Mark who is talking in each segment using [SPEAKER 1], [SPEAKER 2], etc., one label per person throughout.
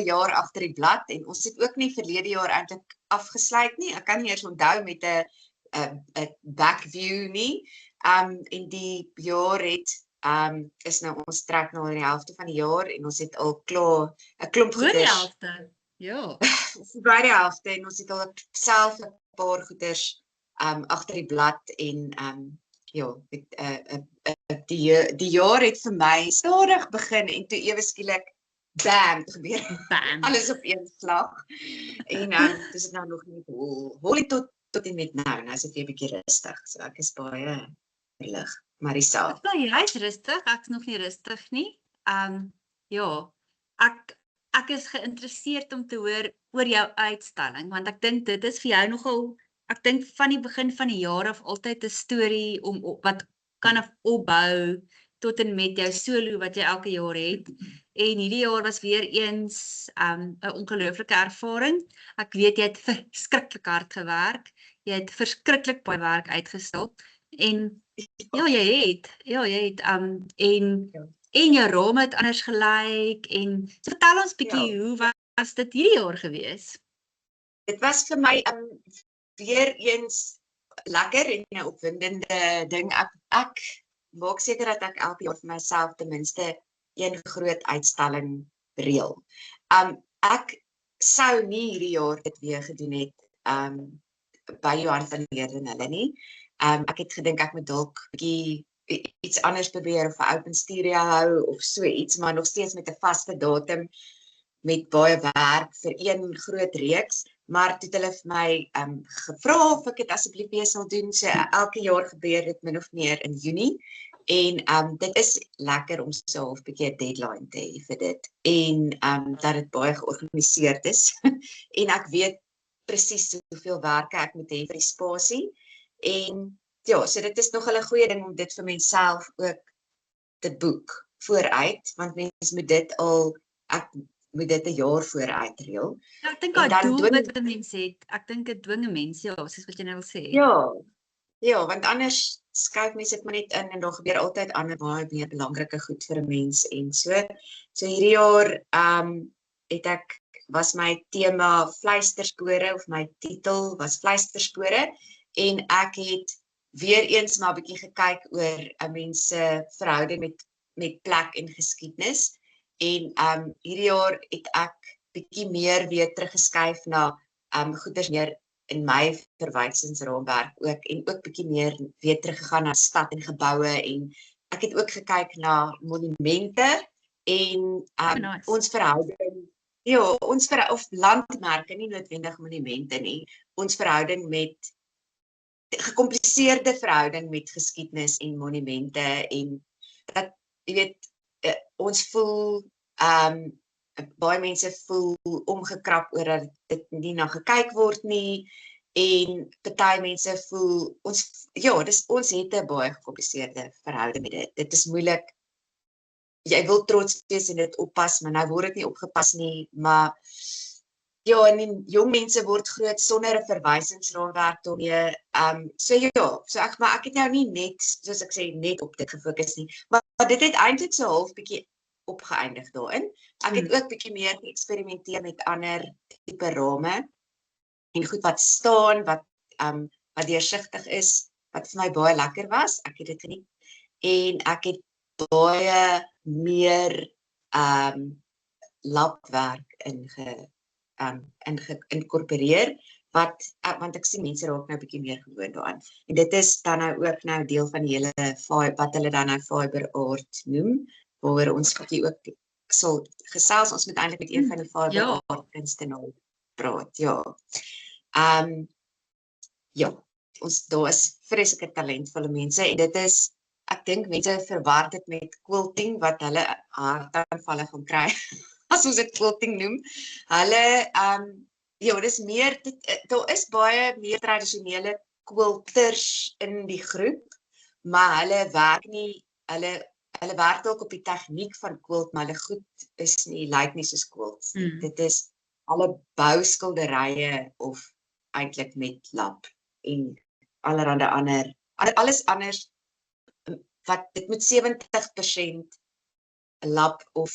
[SPEAKER 1] jaar agter die blad en ons het ook nie verlede jaar eintlik afgesluit nie. Ek kan nie eers onthou met 'n back view nie. En die jaar het is nou ons trek nou in die helfte van die jaar en ons het al klaar 'n klomp
[SPEAKER 2] Oor die
[SPEAKER 1] goeders.
[SPEAKER 2] helfte. Ja.
[SPEAKER 1] By die helfte en ons het al self 'n paar goeders agter die blad en ja, die jaar het vir my stadig begin en toe ewe skielik bam gebeur.
[SPEAKER 2] Bam.
[SPEAKER 1] Alles op een slag. En dis dit nou nog nie hol tot en met nou. Nou is dit weer 'n bietjie rustig. So ek is baie verlig. Marisa.
[SPEAKER 2] Nou, jy is rustig, ek is nog nie rustig nie. Ja, ek is geïnteresseerd om te hoor oor jou uitstalling, want ek dink dit is vir jou nogal, ek dink van die begin van die jaar af altyd 'n storie wat kan opbou tot en met jou solo wat jy elke jaar het. En hierdie jaar was weer eens 'n ongelooflike ervaring. Ek weet jy het verskriklik hard gewerk. Jy het verskriklik baie werk uitgestap en ja, jy het en jou rame het anders gelyk en so vertel ons bietjie hoe was dit hierdie jaar gewees?
[SPEAKER 1] Dit was vir my weer eens lekker en 'n opwindende ding. Ek maak seker dat ek elke jaar vir myself ten minste een groot uitstalling reël. Ek sou nie hierdie jaar dit weer gedoen het by Johan van Heerden hulle nie. Ek het gedink ek moet dalk bietjie iets anders probeer of 'n open studio hou of so iets, maar nog steeds met 'n vaste datum met baie werk vir een groot reeks. Maar toe het hulle vir my gevra of ek dit asseblief weer sal doen. So elke jaar gebeur dit min of meer in Junie. En dit is lekker om so half 'n bietjie 'n deadline te hê vir dit. En dat dit baie georganiseerd is. En ek weet presies hoeveel werk ek moet hê vir die spasie. En ja, so dit is nogal 'n goeie ding om dit vir menself ook te boek vooruit, want mens moet dit ek moet dit 'n jaar vooruit reël.
[SPEAKER 2] Ja, ek dink daai doel wat 'n mens het, ek dink dit dwing 'n mens, ja, soos wat jy nou wil sê.
[SPEAKER 1] Ja, want anders skuif mense dit maar net in en dan gebeur altyd ander baie meer belangrike goed vir 'n mens en so. So hierdie jaar was my tema fluisterspore of my titel was fluisterspore en ek het weer eens maar 'n bietjie gekyk oor 'n mens se verhouding met plek en geskiedenis. En hierdie jaar het ek bietjie meer weer teruggeskuif na goeders meer in my verwysingsraamwerk ook en ook bietjie meer weer teruggegaan na stad en geboue en ek het ook gekyk na monumente en ons verhouding of landmerke, nie noodwendig monumente nie, ons verhouding met gekompliseerde verhouding met geskiedenis en monumente en dat jy weet ons voel baie mense voel omgekrap oor dat dit nie na gekyk word nie en party mense voel ons het 'n baie gekompliseerde verhouding met dit. Dit is moeilik. Jy wil trots wees en dit oppas, maar nou word dit nie opgepas nie, maar ja, en jong mense word groot sonder 'n verwysingsraamwerk daarmee. So ek het nou nie net, soos ek sê, net op dit gefokus nie, maar dit het eintlik so half bietjie opgeëindig daarin. Ek het ook bietjie meer geëksperimenteer met ander tipe rame en goed wat staan, wat deursigtig is, wat vir my baie lekker was. Ek het dit geniet en ek het baie meer labwerk inkorporeer want ek sien mense raak nou 'n bietjie meer gewoond daaraan. En dit is dan nou ook nou deel van die hele wat hulle dan nou fiber art noem, waaroor ons bietjie ook sal gesels. Ons moet eintlik met een van die fiber art kunstenaars praat. Daar is vreeslike talentvolle mense en dit is, ek dink mense verwar dit met quilting wat hulle hartaanvalle gaan kry as ons dit quilting noem. Hulle dis meer, daar is baie meer tradisionele quilters in die groep, maar hulle werk nie, hulle werk ook op die tegniek van quilt, maar hulle goed is nie, lyk nie soos quilts. Dit is alle bouskilderye of eintlik met lap en allerhande alles anders, wat dit moet 70% lap of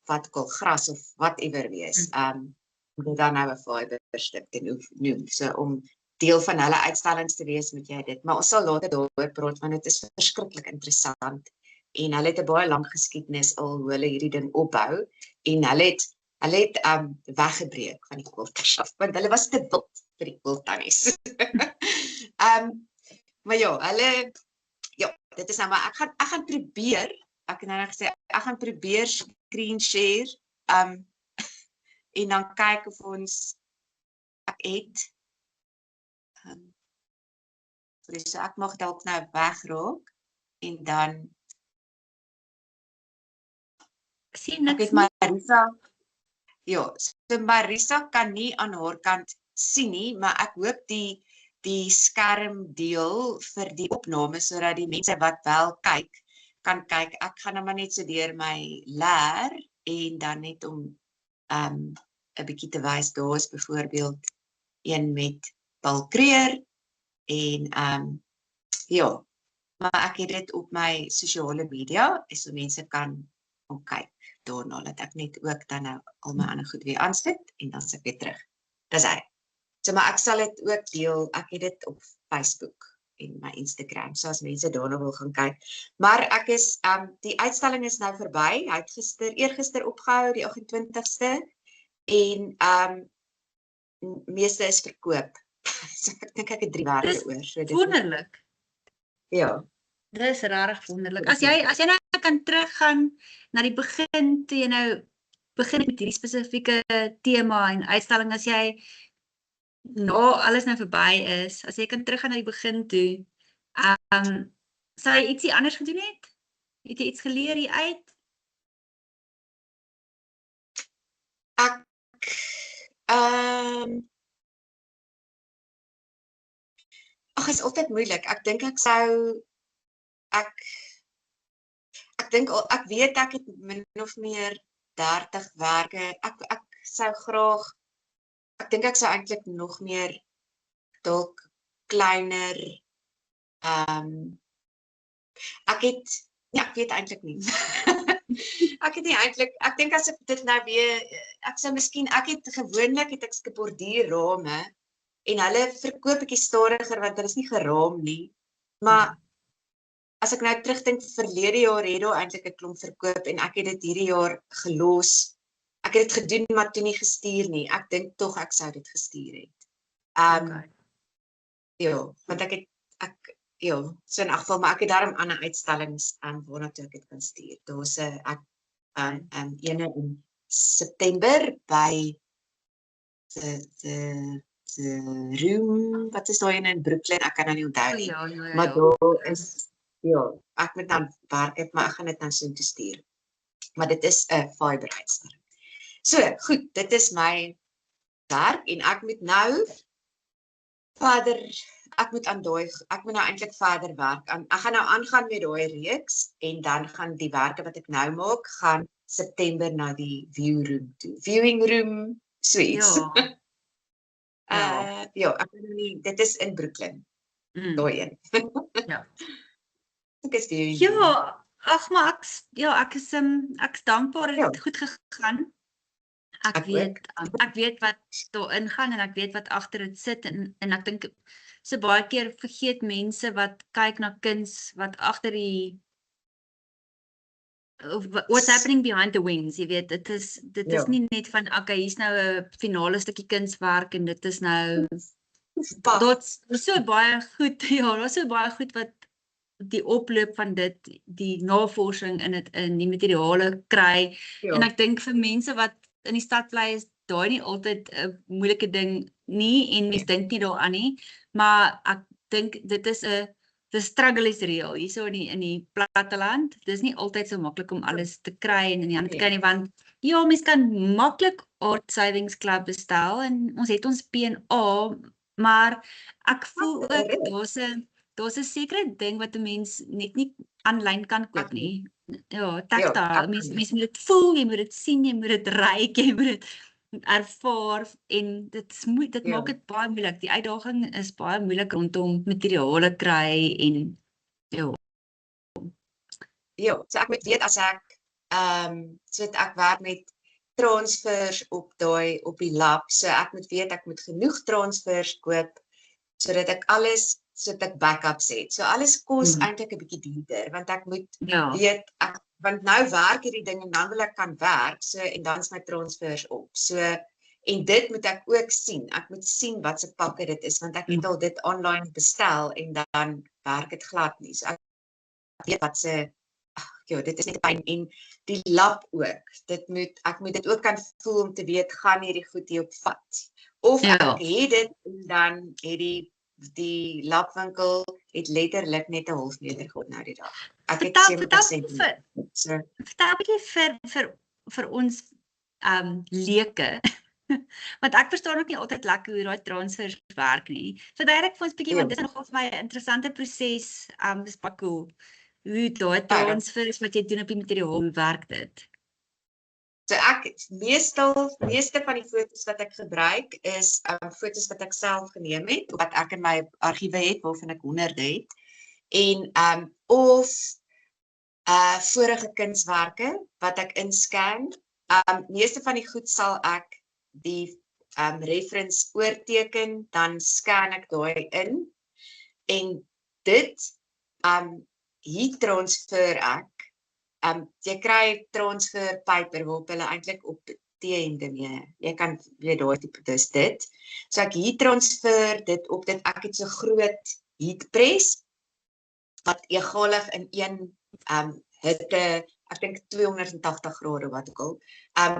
[SPEAKER 1] wat ook al gras of whatever wees. Dit dan nou 'n fiber stuk te noem. So om deel van hulle uitstallings te wees, moet jy dit. Maar ons sal later daaroor praat want dit is verskriklik interessant. En hulle het 'n baie lang geskiedenis al hoe hulle hierdie ding opbou en hulle het weggebreek van die quilters af want hulle was te wild vir die quiltannies. Maar ja, dit is nou maar ek gaan probeer. Ek het nou net gesê ek gaan probeer screen share en dan kyk of ons ek het so ek mag dalk nou wegraak en dan
[SPEAKER 2] Ek sien niks
[SPEAKER 1] het Marisa so Marisa kan nie aan haar kant sien nie, maar ek hoop die skerm deel vir die opname sodat die mense wat wel kyk kan kyk. Ek gaan nou maar net so deur my leer en dan net om 'n bietjie te wys. Daar is byvoorbeeld een met Paul Creer en ja, maar ek het dit op my sosiale media, so mense kan kyk daarna, dat ek net ook dan nou al my ander goed weer aansit en dan sit ek weer terug. Dis hy. So maar ek sal dit ook deel. Ek het dit op Facebook en my Instagram, so as mense daarna wil gaan kyk. Maar ek is die uitstalling is nou verby. Hy het eergister opgehou, die 28ste en meeste is verkoop. So ek dink ek het 3 werke oor. So dit
[SPEAKER 2] wonderlik.
[SPEAKER 1] Ja.
[SPEAKER 2] Dis regtig wonderlik. As jy nou kan teruggaan na die begin toe jy nou begin met hierdie spesifieke tema en uitstalling, as jy alles nou verby is, as jy kan teruggaan na die begin toe, sou jy ietsie anders gedoen het? Het jy iets geleer hier uit?
[SPEAKER 1] Ag, is altyd moeilik. Ek dink ek weet ek het min of meer 30 werke. Ek sou graag, ek dink ek sou eintlik nog meer dalk kleiner, ek weet eintlik nie. Ek dink as ek dit nou weer, ek het gewoonlik ek borduurrame en hulle verkoop ek stadiger want hulle is nie geraam nie. Maar as ek nou terugdink verlede jaar het daar eintlik 'n klomp verkoop en ek het dit hierdie jaar gelos. Ek het dit gedoen maar toe nie gestuur nie. Ek dink tog ek sou dit gestuur het.
[SPEAKER 2] Okay.
[SPEAKER 1] Ja, want so in elk geval, maar ek het daarom ander uitstallings waarna toe ek dit kan stuur. Daar's 'n ene in September by the room, wat is daai in Brooklyn? Ek kan nou nie onthou nie. Maar daar is ek moet dan werk uit, maar ek gaan dit dan soontoe stuur. Maar dit is 'n fiber uitstalling. So, goed, dit is my werk en ek moet nou verder, ek moet nou eintlik verder werk. Ek gaan nou aangaan met daai reeks en dan gaan die werke wat ek nou maak, gaan September na die viewing room, so iets. Ek weet nie, dit is in Brooklyn. Daai een.
[SPEAKER 2] Ja.
[SPEAKER 1] Ek is viewing.
[SPEAKER 2] Ja, ag maar ek is dankbaar dat dit goed gegaan. Ek weet wat daarin gaan en ek weet wat agter dit sit en ek dink so baie keer vergeet mense wat kyk na kuns wat agter die what's happening behind the wings, jy weet, dit is nie net van okay, hier's nou 'n finale stukkie kunswerk en dit is nou daar's so baie goed, daar's so baie goed wat die oploop van dit, die navorsing in die materiale kry en ek dink vir mense wat in die stad bly is daai nie altyd 'n moeilike ding nie en mens dink nie daaraan nie, maar ek dink dit is the struggle is real hierso in die platteland. Dit is nie altyd so maklik om alles te kry en in die hande te kry nie, want mens kan maklik Art Savings Club bestel en ons het ons P&A, maar ek voel ook daar's 'n sekere ding wat 'n mens net nie aanlyn kan koop nie. Ja, tactile. Mens moet dit voel, jy moet dit sien, jy moet dit ruik, jy moet dit ervaar en dit maak dit baie moeilik. Die uitdaging is baie moeilik rondom materiale kry en
[SPEAKER 1] so ek moet weet as ek So ek werk met transfers op die lab, so ek moet weet ek moet genoeg transfers koop sodat ek alles sodat ek backups het. So alles kos eintlik 'n bietjie duurder want ek moet weet want nou werk hierdie ding en dan wil ek kan werk, so en dan is my transfers op. So en dit moet ek ook sien. Ek moet sien wat se pakke dit is want ek het al dit online bestel en dan werk dit glad nie. So ek weet wat se dit is net 'n pyn en die lab ook. Ek moet dit ook kan voel om te weet gaan hierdie goed hier op vat. Of ek het dit en dan het die labwinkel het letterlik net 'n half meter gehad nou die dag. Ek het 7% so
[SPEAKER 2] vertel 'n bietjie vir ons leuke. Want ek verstaan ook nie altyd lekker hoe daai transfers werk nie. Verduidelik vir ons bietjie want dit is nogal vir my 'n interessante proses. Dis baie cool. Hoe daai transfers wat jy doen op die materiaal, hoe werk dit?
[SPEAKER 1] So meeste van die foto's wat ek gebruik is foto's wat ek self geneem het, wat ek in my argiewe het, waarvan ek honderde het. En of vorige kunswerke wat ek inscan. Meeste van die goed sal ek die reference oorteken, dan scan ek daai in. En dit hier transfer ek. Jy kry transfer paper waarop hulle eintlik op T-hemde mee. Jy kan weet daai tipe dis dit. So ek hier transfer dit op dit ek het so groot heatpress wat egalig in een hitte, ek dink 280 grade wat ook al.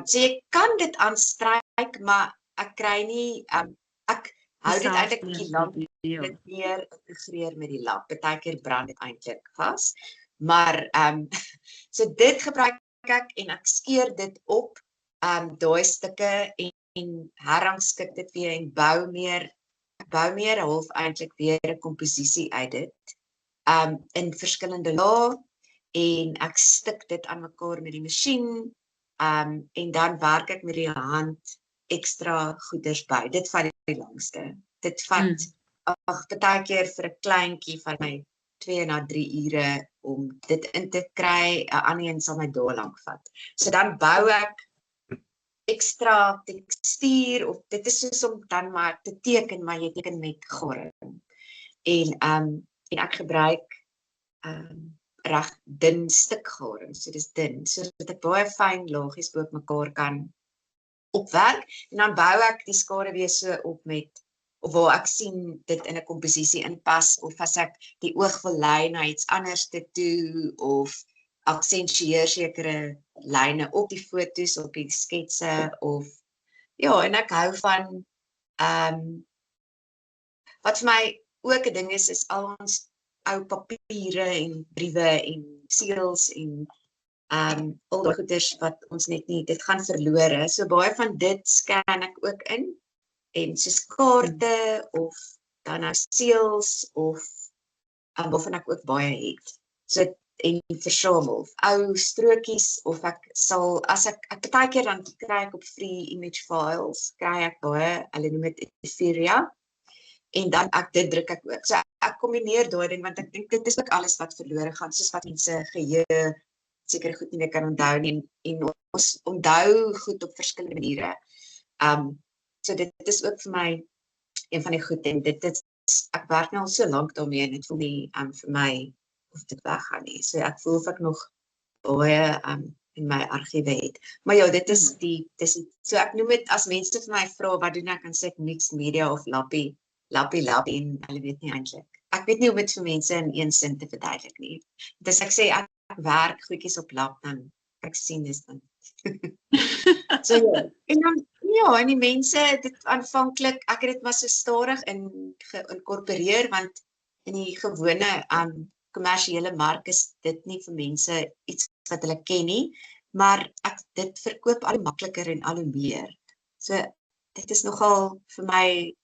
[SPEAKER 1] So jy kan dit aanstryk, maar ek kry nie ek hou dit eintlik 'n bietjie lank dit meer integreer met die lab. Partykeer brand dit eintlik vas. Maar so dit gebruik ek en ek skeer dit op daai stukke en herrangskik dit weer en bou meer half eintlik weer 'n komposisie uit dit in verskillende lae en ek stik dit aan mekaar met die masjien en dan werk ek met die hand ekstra goeders by. Dit vat die langste. Dit vat partykeer vir 'n kleintjie van my 2 na 3 ure om dit in te kry, 'n ander een sal my dae lank vat. So dan bou ek ekstra tekstuur of dit is soos om dan maar te teken, maar jy teken met garing. En ek gebruik reg dun stukgaring, so dis dun, sodat ek baie fyn laagies bo mekaar kan opwerk en dan bou ek die skaduwee so op met of waar ek sien dit in 'n komposisie inpas of as ek die oog wil lei na iets anders te toe of aksentueer sekere lyne op die foto's op die sketse of en ek hou van wat vir my ook 'n ding is al ons ou papiere en briewe en seels en al die goeders wat ons net nie dit gaan verlore. So baie van dit scan ek ook in. En soos kaarte of dan nou seels of waarvan ek ook baie het. So en versamel ou strokies of ek sal as ek partykeer dan kry ek op free image files, kry ek baie, hulle noem dit Etheria en dan dit druk ek ook. So ek kombineer daai ding want ek dink dit is ook alles wat verlore gaan soos wat mense geheue seker goed nie meer kan onthou nie en ons onthou goed op verskillende maniere. So dit is ook vir my een van die goed en dit is ek werk nou al so lank daarmee en dit voel nie vir my of dit weggaan nie. So ek voel of ek nog baie in my argiewe het. Maar ja, dit is so ek noem dit as mense vir my vra wat doen ek dan sê ek mixed media of lappie en hulle weet nie eintlik. Ek weet nie hoe om dit vir mense in een sin te verduidelik nie. Dis ek sê ek werk goedjies op lap dan ek sien is dan. So en dan en die mense dit aanvanklik ek het dit maar so stadig geïnkorporeer want in die gewone kommersiële mark is dit nie vir mense iets wat hulle ken nie, maar dit verkoop al makliker en al hoe meer. So dit is nogal vir my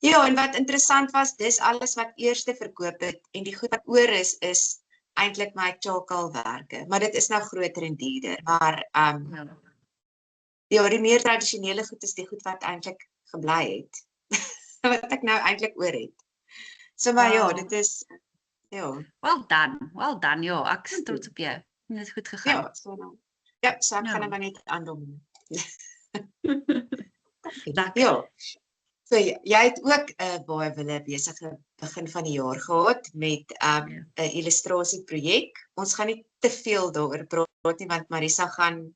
[SPEAKER 1] en wat interessant was, dis alles wat eerste verkoop het en die goed wat oor is eintlik my chakalwerke, maar dit is nou groter en duurder, maar die meer tradisionele goed is die goed wat eintlik gebly het. Wat ek nou eintlik oor het. So maar dit is
[SPEAKER 2] Well done, ek is trots op jou. En dit is goed gegaan.
[SPEAKER 1] Ja, so nou. Ja, so ek
[SPEAKER 2] Ja.
[SPEAKER 1] gaan hom maar net aandoen.
[SPEAKER 2] Lekker.
[SPEAKER 1] Ja. So jy het ook 'n baie wille besige begin van die jaar gehad met 'n illustrasieprojek. Ons gaan nie te veel daaroor praat nie want Marisa gaan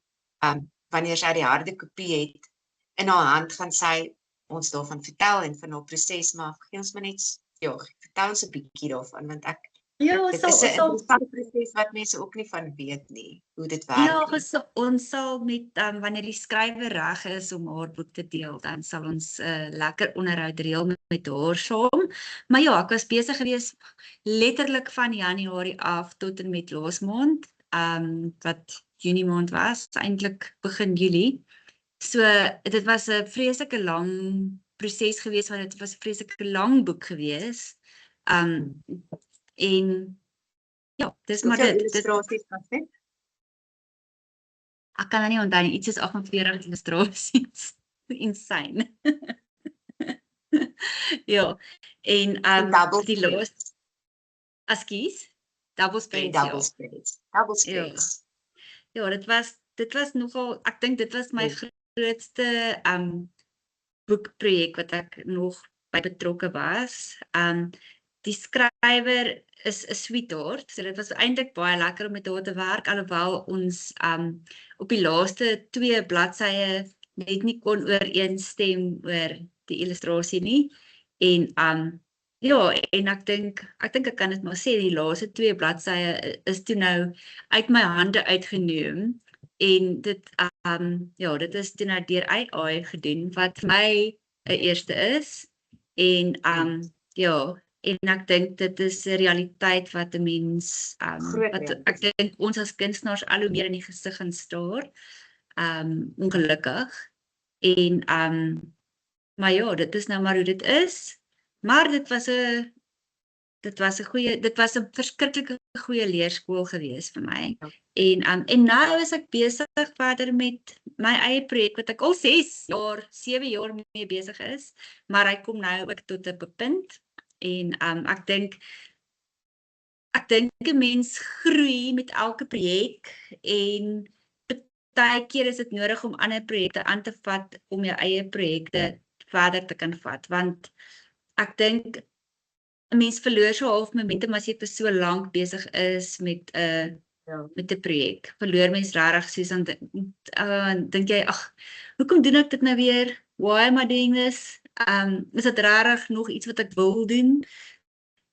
[SPEAKER 1] wanneer sy die harde kopie het in haar hand gaan sy ons daarvan vertel en van haar proses, maar gee ons maar net vertel ons 'n bietjie daarvan want
[SPEAKER 2] Ja,
[SPEAKER 1] dit is 'n interessante proses wat mense ook nie van weet nie, hoe dit werk.
[SPEAKER 2] Ja, ons sal met wanneer die skrywer reg is om haar boek te deel, dan sal ons lekker onderhoud reël met haar saam. Maar ja, ek was besig gewees letterlik van Januarie af tot en met laas maand, wat Junie maand was, eintlik begin Julie. So dit was 'n vreeslike lang proses gewees want dit was 'n vreeslike lang boek gewees. En ja, dis maar dit.
[SPEAKER 1] Illustrasies was dit?
[SPEAKER 2] Ek kan nie onthou nie, iets soos 48 illustrasies. Insane. Ja, en die laaste Askies, double spreads.
[SPEAKER 1] Double spreads.
[SPEAKER 2] Ja, dit was nogal, ek dink dit was my grootste boekprojek wat ek nog by betrokke was. Die skrywer is 'n sweetheart, so dit was eintlik baie lekker om met haar te werk, alhoewel ons op die laaste 2 bladsye net nie kon ooreenstem oor die illustrasie nie. En ja, en ek dink ek kan dit maar sê, die laaste 2 bladsye is toe nou uit my hande uitgeneem en dit dit is toe nou deur AI gedoen wat vir my 'n eerste is. En ja, en ek dink dit is 'n realiteit wat 'n mens wat ek dink ons as kunstenaars al hoe meer in die gesig gaan staar. Ongelukkig. En maar ja, dit is nou maar hoe dit is. Maar dit was 'n verskriklike goeie leerskool gewees vir my. En nou is ek besig verder met my eie projek wat ek al 7 jaar mee besig is, maar hy kom nou ook tot 'n punt. En ek dink 'n mens groei met elke projek en baie keer is dit nodig om ander projekte aan te vat om jou eie projekte verder te kan vat, want ek dink 'n mens verloor so half momentum as jy vir so lank besig is met 'n projek. Verloor mens regtig soos dan dink jy, ag, hoekom doen ek dit nou weer? Why am I doing this? Is dit regtig nog iets wat ek wil doen?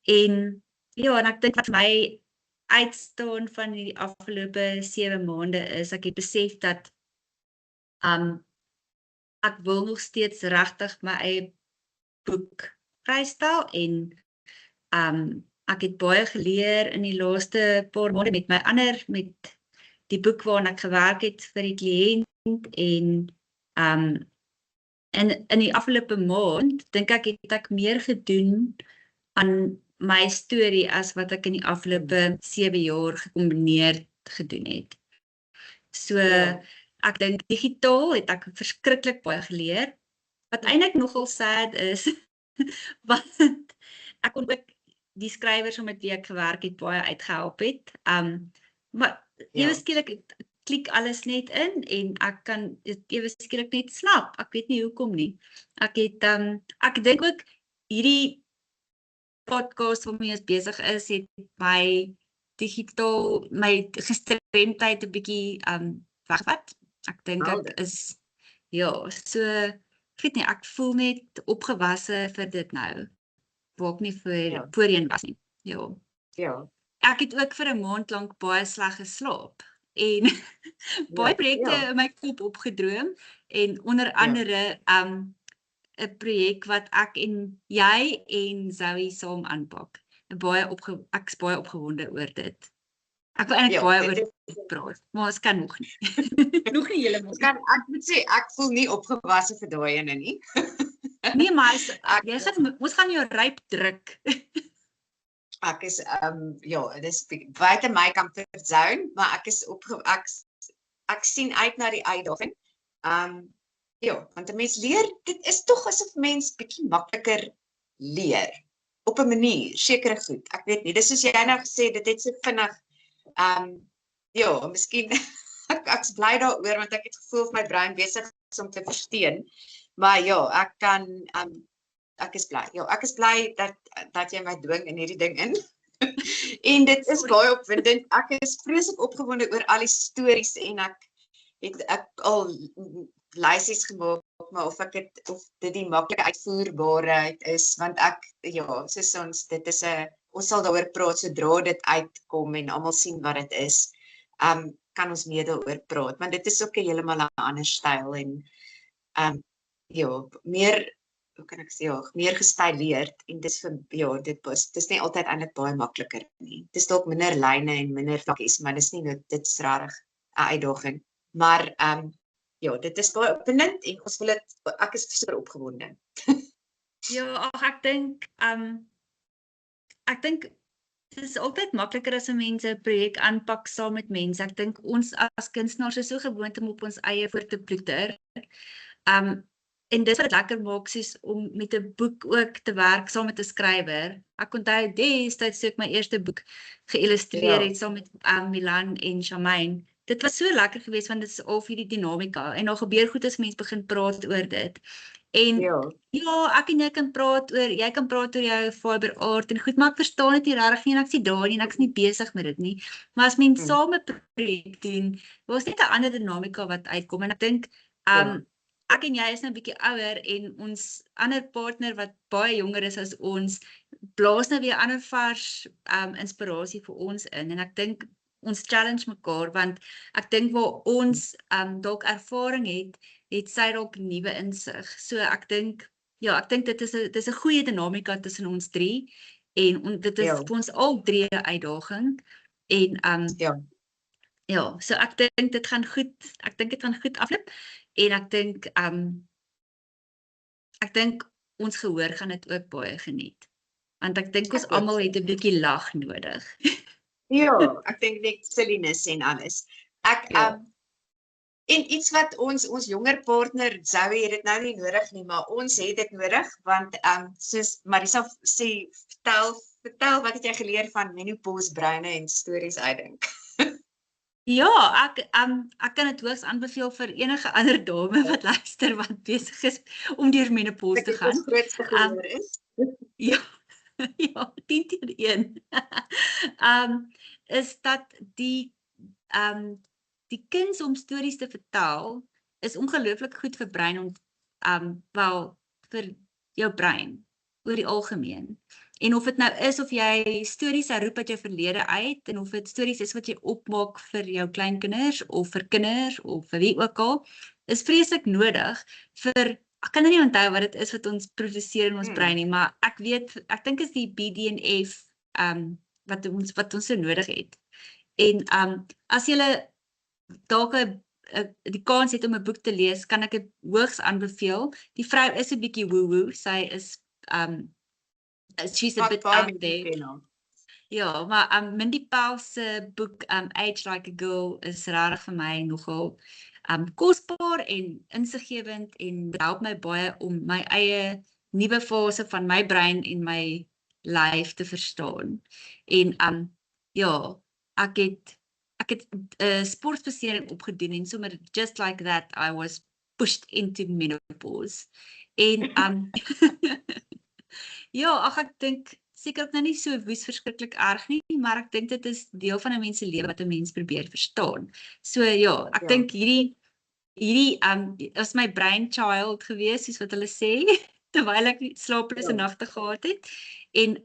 [SPEAKER 2] En ja, en ek dink wat vir my uitstaan van die afgelope 7 maande is, ek het besef dat ek wil nog steeds regtig my eie boek vrystel en ek het baie geleer in die laaste paar maande met die boek waarna ek gewerk het vir die kliënt en in die afgelope maand dink ek het ek meer gedoen aan my storie as wat ek in die afgelope 7 jaar gecombineerd gedoen het. So ek dink digitaal het ek verskriklik baie geleer, wat eintlik nogal sad is, want ek kon ook die skrywers met wie ek gewerk het baie uitgehelp het. Maar ewe skielik klik alles net in en ek kan dit ewe skielik net snap. Ek weet nie hoekom nie. Ek dink ook hierdie podcast waarmee ons besig is, het my digitaal, my gestremdheid 'n bietjie wegvat. Ek dink ek is, so, ek weet nie, ek voel net opgewasse vir dit nou, waar ek nie voorheen was nie. Ja. Ek het ook vir 'n maand lank baie sleg geslaap en baie projekte in my kop opgedroom en onder andere 'n projek wat ek en jy en Zoe saam aanpak. Ek is baie opgewonde oor dit. Ek wil eintlik baie oor dit praat, maar ons kan nog nie. Nog nie heeltemal.
[SPEAKER 1] Ek moet sê, ek voel nie opgewasse vir daai ene nie.
[SPEAKER 2] Nee, maar ons gaan jou ryp druk.
[SPEAKER 1] Ek is, dit is buite my comfort zone, maar ek sien uit na die uitdaging. Want 'n mens leer, dit is tog asof mens bietjie makliker leer, op 'n manier, sekere goed, ek weet nie, dis soos jy nou gesê, dit het so vinnig, ja, miskien ek's bly daaroor want ek het gevoel my brein besig is om te versteen. Maar ja, ek is bly. Ja, ek is bly dat jy my dwing in hierdie ding in. En dit is baie opwindend. Ek is vreeslik opgewonde oor al die stories en ek al lysies gemaak, maar of dit die maklike uitvoerbaarheid is, want soos ons sal daaroor praat sodra dit uitkom en almal sien wat dit is. Kan ons meer daaroor praat, want dit is ook heeltemal 'n ander styl en meer, hoe kan ek sê, meer gestyleerd en dis dis nie altyd eintlik baie makliker nie. Dis dalk minder lyne en minder vlakkies, maar dis nie dit is regtig 'n uitdaging. Maar dit is baie opwindend en ons wil ek is super opgewonde.
[SPEAKER 2] Ja, ek dink dit is altyd makliker as 'n mens 'n projek aanpak saam met mense. Ek dink ons as kunstenaars is so gewoond om op ons eie voor te ploeter. En dis wat dit lekker maak, soos om met 'n boek ook te werk saam met 'n skrywer. Ek onthou destyds toe ek my eerste boek geïllustreer het saam met Milan en Charmaine. Dit was so lekker geweest want dit is al vir die dinamika en daar gebeur goed as mense begin praat oor dit. En ek en jy kan praat oor jou fiber art en goed, maar ek verstaan dit nie regtig nie en ek sien daar nie en ek is nie besig met dit nie. Maar as mense saam 'n projek doen, was net 'n ander dinamika wat uitkom en ek dink ek en jy is nou 'n bietjie ouer en ons ander partner wat baie jonger is as ons, blaas nou weer ander vars inspirasie vir ons in en ek dink ons challenge mekaar want ek dink waar ons dalk ervaring het sy dalk nuwe insig. So ek dink dit is 'n goeie dinamika tussen ons drie en dit is vir ons al drie 'n uitdaging en so ek dink dit gaan goed afloop en ek dink ons gehoor gaan dit ook baie geniet. Want ek dink ons almal het 'n bietjie lag nodig.
[SPEAKER 1] Ja, ek dink net silliness en alles. En iets wat ons jonger partner Zoe het dit nou nie nodig nie, maar ons het dit nodig want soos Marisa sê, vertel wat het jy geleer van menopause breine en stories uitdink?
[SPEAKER 2] Ja, ek kan dit hoogs aanbeveel vir enige ander dame wat luister wat besig is om deur menopause te gaan.
[SPEAKER 1] Dit grootste gehoor is.
[SPEAKER 2] Ja, 10/1. Is dat die kuns om stories te vertel is ongelooflik goed vir brein vir jou brein oor die algemeen. En of dit nou is of jy stories herroep uit jou verlede uit en of dit stories is wat jy opmaak vir jou kleinkinders of vir kinders of vir wie ook al, is vreeslik nodig vir ek kan nie onthou wat dit is wat ons produseer in ons brein nie, maar ek dink is die BDNF wat ons so nodig het. En as jy dalk die kans het om 'n boek te lees, kan ek dit hoogs aanbeveel. Die vrou is 'n bietjie woo-woo, sy is she's a bit out there. Ja, maar Mindy Powell se boek Age Like a Girl is regtig vir my nogal kosbaar en insiggewend en dit help my baie om my eie nuwe fase van my brein en my lyf te verstaan. En ek het 'n sportbesering opgedoen en sommer just like that I was pushed into menopause. En ek dink seker ook nou nie so woes verskriklik erg nie, maar ek dink dit is deel van 'n mens se lewe wat 'n mens probeer verstaan. So ek dink hierdie is my brainchild gewees, soos wat hulle sê, terwyl ek slaaplose nagte gehad het. En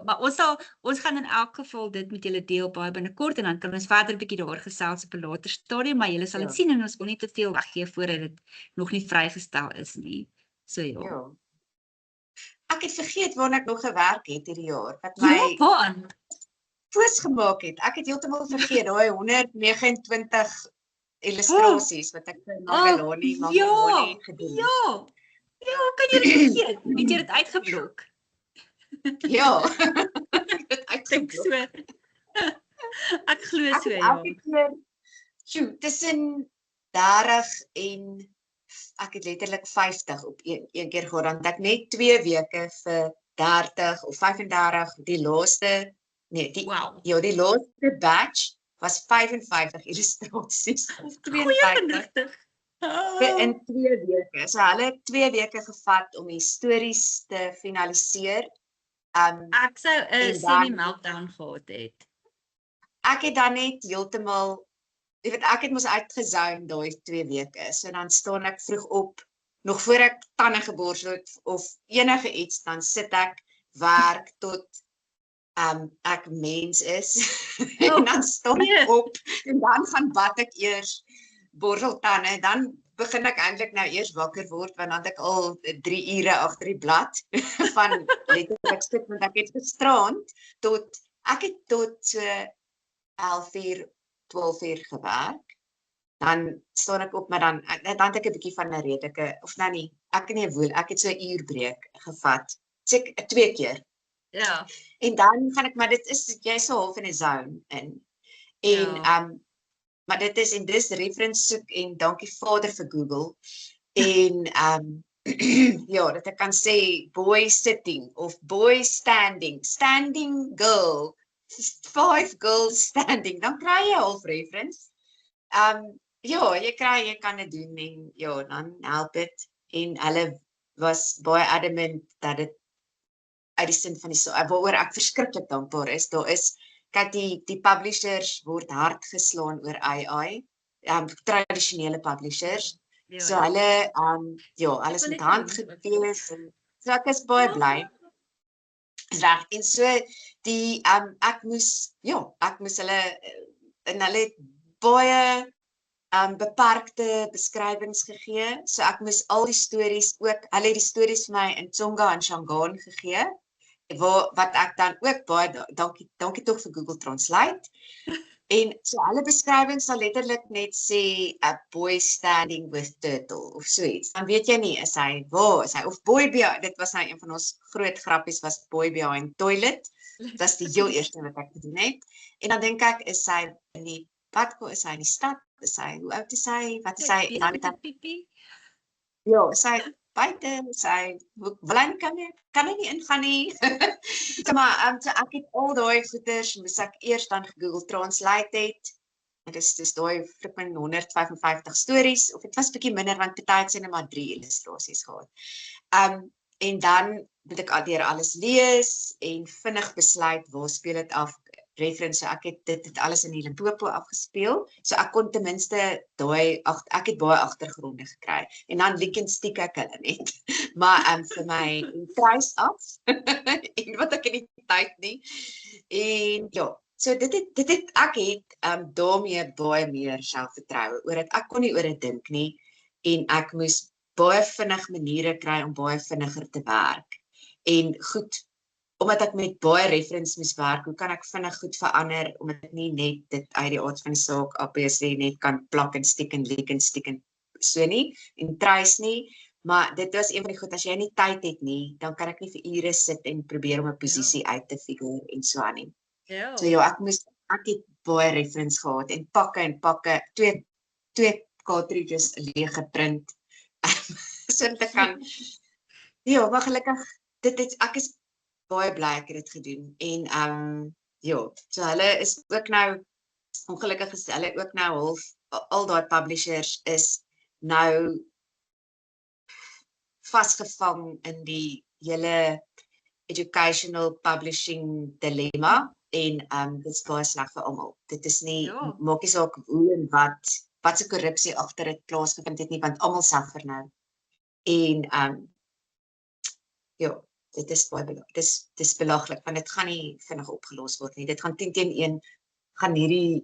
[SPEAKER 2] maar ons gaan in elk geval dit met julle deel baie binnekort en dan kan ons verder 'n bietjie daar gesels op 'n later stadium, maar julle sal dit sien en ons wil nie te veel weggee voordat dit nog nie vrygestel is nie. So
[SPEAKER 1] Ek het vergeet waarna ek nog gewerk het hierdie jaar, wat my poos gemaak het. Ek het heeltemal vergeet, daai 129 illustrasies wat ek vir Magalani gedoen het.
[SPEAKER 2] Ja, kan jy dit vergeet? Het jy dit uitgeblok?
[SPEAKER 1] Ja,
[SPEAKER 2] ek glo so,
[SPEAKER 1] elke keer, tussen 30 en ek het letterlik 50 op een keer gehad, dan het ek net 2 weke vir 30 of 35, die laaste batch was 55 illustrasies of
[SPEAKER 2] Goeie
[SPEAKER 1] 52
[SPEAKER 2] inligting.
[SPEAKER 1] in 2 weke. So hulle het 2 weke gevat om die stories te finaliseer.
[SPEAKER 2] Ek sou 'n
[SPEAKER 1] En dan-
[SPEAKER 2] semi-meltdown gehad het.
[SPEAKER 1] Ek het dan net heeltemal, jy weet, ek het mos uitgezoom daai 2 weke. So dan staan ek vroeg op, nog voor ek tande geborsel het of enige iets, dan sit ek werk tot ek mens is. En dan staan ek op en dan gaan bad ek eers, borsel tande, dan begin ek eintlik nou eers wakker word, want dan het ek al 3 ure agter die blad van letterlik stuk, want ek het gisterand ek het tot so 11 uur, 12 uur gewerk. Dan staan ek op, maar dan het ek 'n bietjie van 'n redelike, of nou nie, ek het so 'n uurbreek gevat, seker 2 keer.
[SPEAKER 2] Ja.
[SPEAKER 1] En dan gaan ek, maar dit is, jy is so half in 'n zone in. En,
[SPEAKER 2] Ja.
[SPEAKER 1] maar dit is, en dis reference soek, en dankie Vader vir Google. En, ja, dat ek kan sê, boy sitting, of boy standing girl, 5 girls standing, dan kry jy half reference. Ja, jy kan dit doen, en ja, dan help dit. En hulle was baie adamant dat dit uit die sin van die waaroor ek verskriklik dankbaar is. Daar is, kyk, die publishers word hard geslaan oor AI, tradisionele publishers. So hulle, hulle is met hand gewees, en so ek is baie bly. Reg, en so ek moes hulle, en hulle het baie beperkte beskrywings gegee. So ek moes al die stories ook, hulle het die stories vir my in Tsonga en Shangaan gegee, wat ek dan ook baie, dankie tog vir Google Translate. En so hulle beskrywings sal letterlik net sê, a boy standing with turtle, of so iets. Dan weet jy nie, is hy, of boy behind, dit was nou een van ons groot grappies, was boy behind toilet. Dat is die heel eerste wat ek gedoen het. En dan dink ek, is hy in die padko, is hy in die stad, is hy, hoe oud is hy, wat is hy, en dan met ja, is hy buite, is hy, wil hy kan hy nie ingaan nie. So, maar, so ek het al die goeders, moes ek eers dan Google Translate het, en dis die flipping 155 stories, of het was bietjie minder, want party het sy net maar 3 illustrasies gehad. En dan moet ek deur alles lees, en vinnig besluit, waar speel dit af, reference, so ek het dit alles in die Limpopo afgespeel, so ek kon ten minste ek het baie agtergronde gekry, en dan likenstiek ek hulle net, maar vir my kruis af, en wat ek in die tyd nie, en ja, so ek het daarmee baie meer selfvertroue, oor dat ek kon nie oor dit dink nie, en ek moes baie vinnig maniere kry om baie vinniger te werk, en goed, omdat ek met baie reference moes werk, hoe kan ek vinnig goed verander, omdat ek nie net dit uit die aard van die saak, obviously net kan plak en stiek en leek en stiek en so nie, en trace nie, maar dit was een van die goed, as jy nie tyd het nie, dan kan ek nie vir ure sit en probeer om 'n posisie uit te figure en so aan nie. So ja, ek het baie reference gehad, en pakke, twee cartridges leeg geprint, so te kan, ja, maar gelukkig, ek is baie bly ek het dit gedoen, en ja, so hulle is ook nou, ongelukkig is hulle ook nou half, al die publishers is nou vasgevang in die hele educational publishing dilemma, en dit is baie sleg vir almal. Dit is nie, maak nie saak hoe en wat se korrupsie agter dit plaasgevind het nie, want almal suffer nou. En ja, dit is baie belaglik. Dit is belaglik, want dit gaan nie vinnig opgelos word nie. Dit gaan 10 teen 1 gaan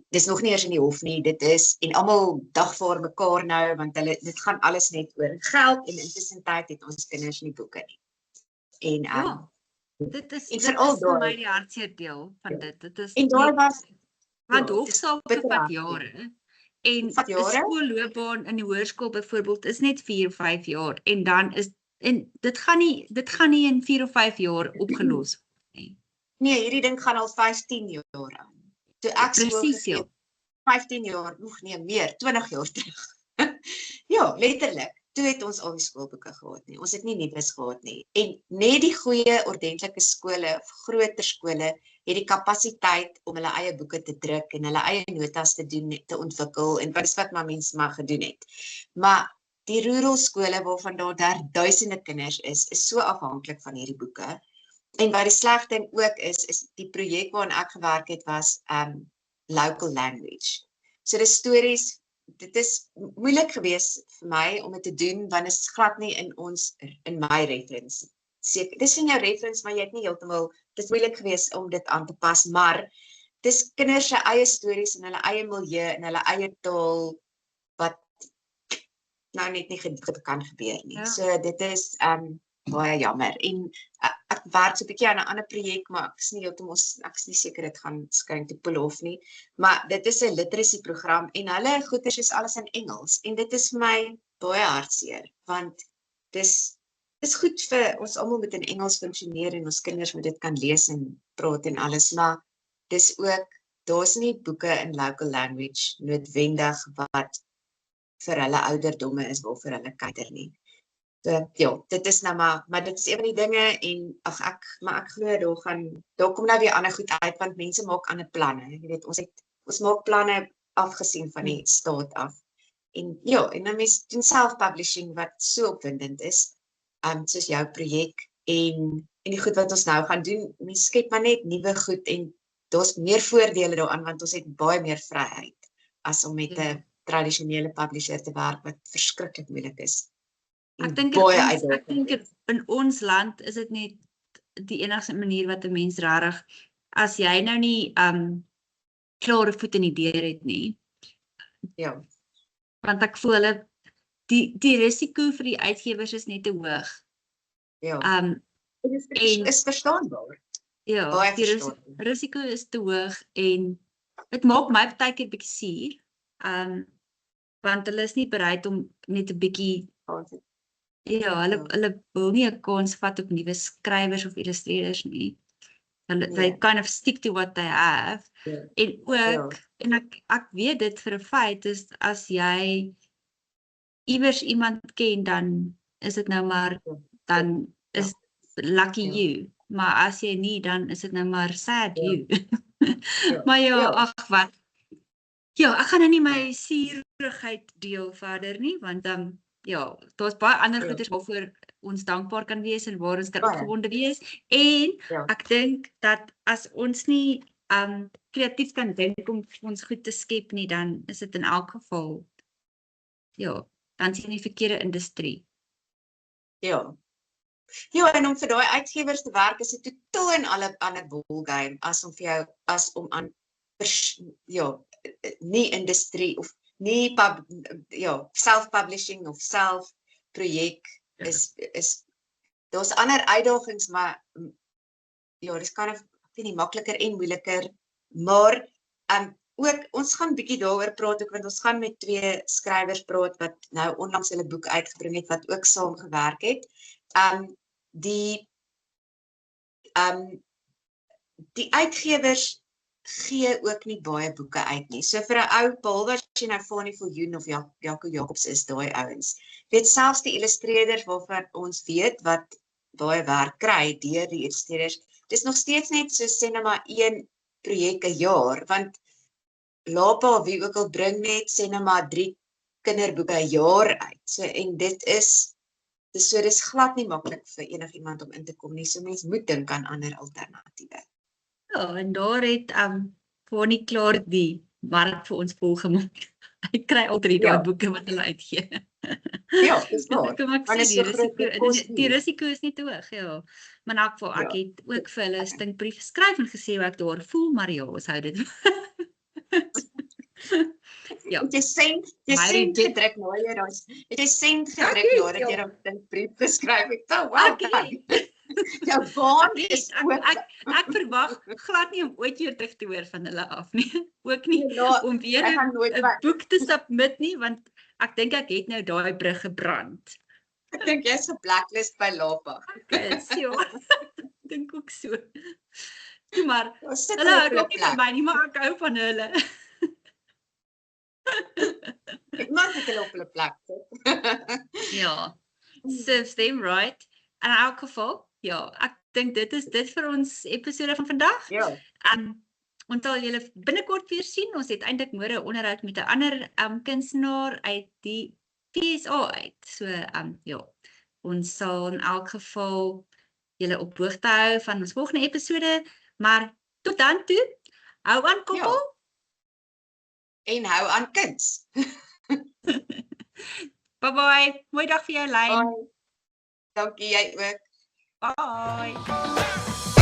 [SPEAKER 1] dis nog nie eers in die hof nie. Dit is, en almal dagvaar mekaar nou, want dit gaan alles net oor geld, en intussen tyd het ons kinders nie boeke nie. En
[SPEAKER 2] dit is vir my die hartseer deel van dit. Dit is
[SPEAKER 1] en daar was,
[SPEAKER 2] want hofsaake vat jare. En 'n skoolloopbaan in die hoërskool byvoorbeeld is net 4 of 5 jaar, en dan is, en dit gaan nie in 4 of 5 jaar opgelos word nie.
[SPEAKER 1] Nee, hierdie ding gaan al 15 jaar aan. Toe ek
[SPEAKER 2] presies, ja.
[SPEAKER 1] 15 jaar, nog nie meer, 20 jaar terug. Ja, letterlik. toe het ons al die skoolboeke gehad nie. Ons het nie nuus gehad nie. En net die goeie ordentlike skole of groter skole het die kapasiteit om hulle eie boeke te druk en hulle eie notas te doen, te ontwikkel en wat is wat mense maar gedoen het. Maar die rural skole waarvan daar duisende kinders is so afhanklik van hierdie boeke. En wat die sleg ding ook is die projek waaraan ek gewerk het was local language. So dis stories, dit is moeilik geweest vir my om dit te doen want dit is glad nie in my reference. Dis in jou reference, maar jy het nie heeltemal, dit is moeilik geweest om dit aan te pas, maar dis kinders se eie stories in hulle eie milieu en hulle eie taal wat nou net nie kan gebeur nie.
[SPEAKER 2] Ja.
[SPEAKER 1] So dit is baie jammer. En ek werk so 'n bietjie aan 'n ander projek, maar ek is nie seker dit gaan skyn te pull off nie. Maar dit is 'n literacy program en hulle goeders is alles in Engels en dit is vir my baie hartseer want dis goed vir ons almal moet in Engels funksioneer en ons kinders moet dit kan lees en praat en alles, maar dis ook daar's nie boeke in local language noodwendig wat vir hulle ouderdomme is waarvoor hulle kyker nie. So, ja, dit is nou maar dit is een van die dinge en ek glo daar kom nou weer ander goed uit want mense maak ander planne. Jy weet, ons maak planne afgesien van die staat af. En ja, en dan mense doen self-publishing wat so opwindend is, soos jou projek en die goed wat ons nou gaan doen, mense skep maar net nuwe goed en daar's meer voordele daaraan want ons het baie meer vryheid as om met 'n tradisionele publisher te werk wat verskriklik moeilik is.
[SPEAKER 2] Ek dink in ons land is dit net die enigste manier wat 'n mens regtig as jy nou nie klare voet in die deur het nie.
[SPEAKER 1] Ja.
[SPEAKER 2] Want ek voel hulle die risiko vir die uitgewers is net te hoog.
[SPEAKER 1] Ja. Dit is verstaanbaar.
[SPEAKER 2] Ja,
[SPEAKER 1] Baie
[SPEAKER 2] die
[SPEAKER 1] verstaanbaar.
[SPEAKER 2] risiko is te hoog en dit maak my partykeer bietjie suur. Want hulle is nie bereid om net 'n bietjie hulle wil nie 'n kans vat op nuwe skrywers of illustrators nie. They kind of stick to what they have. En ook, en ek weet dit vir 'n feit, is as jy iewers iemand ken, dan is dit nou maar, dan is lucky you. Maar as jy nie, dan is dit nou maar sad you. Maar ag wat. Ja, ek gaan nou nie my suurigheid deel verder nie, want daar's baie ander goeders waarvoor ons dankbaar kan wees en waar ons kan opgewonde wees. En ek dink dat as ons nie kreatief kan dink om ons goed te skep nie, dan is dit in elk geval dan is dit in die verkeerde industrie.
[SPEAKER 1] Ja, en om vir daai uitgewers te werk is 'n totaal en ander ballgame as om vir jou om aan nie industrie of nie self-publishing of self-projek is daar's ander uitdagings, maar dis kan nie makliker en moeiliker, maar ook ons gaan bietjie daaroor praat ook want ons gaan met 2 skrywers praat wat nou onlangs hulle boek uitgebring het wat ook saam gewerk het. Die uitgewers gee ook nie baie boeke uit nie. So vir 'n ou behalwe as jy nou Fanie Viljoen of Jaco Jacobs is, daai ouens. Weet selfs die illustreerders waarvan ons weet wat baie werk kry deur die illustreerders. Dis nog steeds net so sê net maar 1 projek 'n jaar, want Lapa wie ook al bring net sê net maar 3 kinderboeke 'n jaar uit. So en dit is glad nie maklik vir enigiemand om in te kom nie. So mens moet dink aan ander alternatiewe.
[SPEAKER 2] Ja, en daar het Fanie klaar die mark vir ons volgemaak. Hy kry altyd daai boeke wat hulle uitgee.
[SPEAKER 1] Ja, dis waar.
[SPEAKER 2] Die risiko is nie te hoog, ja. Maar in elk geval, ek het ook vir hulle 'n stinkbrief geskryf en gesê hoe ek daar voel, maar ja, ons hou dit. Ja.
[SPEAKER 1] Jy sent gedruk na jy daai. Jy sent gedruk nadat jy 'n brief geskryf het. Wow. Jou baan is
[SPEAKER 2] ek verwag glad nie om ooit weer terug te hoor van hulle af nie. Ook nie om weer 'n boek te submit nie, want ek dink ek het nou daai brug gebrand.
[SPEAKER 1] Ek dink jy's geblacklist by Lapa.
[SPEAKER 2] Dink ook so. Maar hulle hou ook nie van my nie, maar ek hou van hulle.
[SPEAKER 1] Ek maak dit hulle op hulle plek sit.
[SPEAKER 2] Ja, serves them right. In elk geval, ja, ek dink dit is dit vir ons episode van vandag.
[SPEAKER 1] Ja,
[SPEAKER 2] Ons sal julle binnekort weer sien. Ons het eintlik môre 'n onderhoud met 'n ander kunstenaar uit die FSA uit. So ja, ons sal in elk geval julle op hoogte hou van ons volgende episode, maar tot dan toe, hou aan koppel.
[SPEAKER 1] en hou aan kuns.
[SPEAKER 2] Bye bye. Mooi dag vir jou, Lyn.
[SPEAKER 1] Dankie jy ook.
[SPEAKER 2] Bye.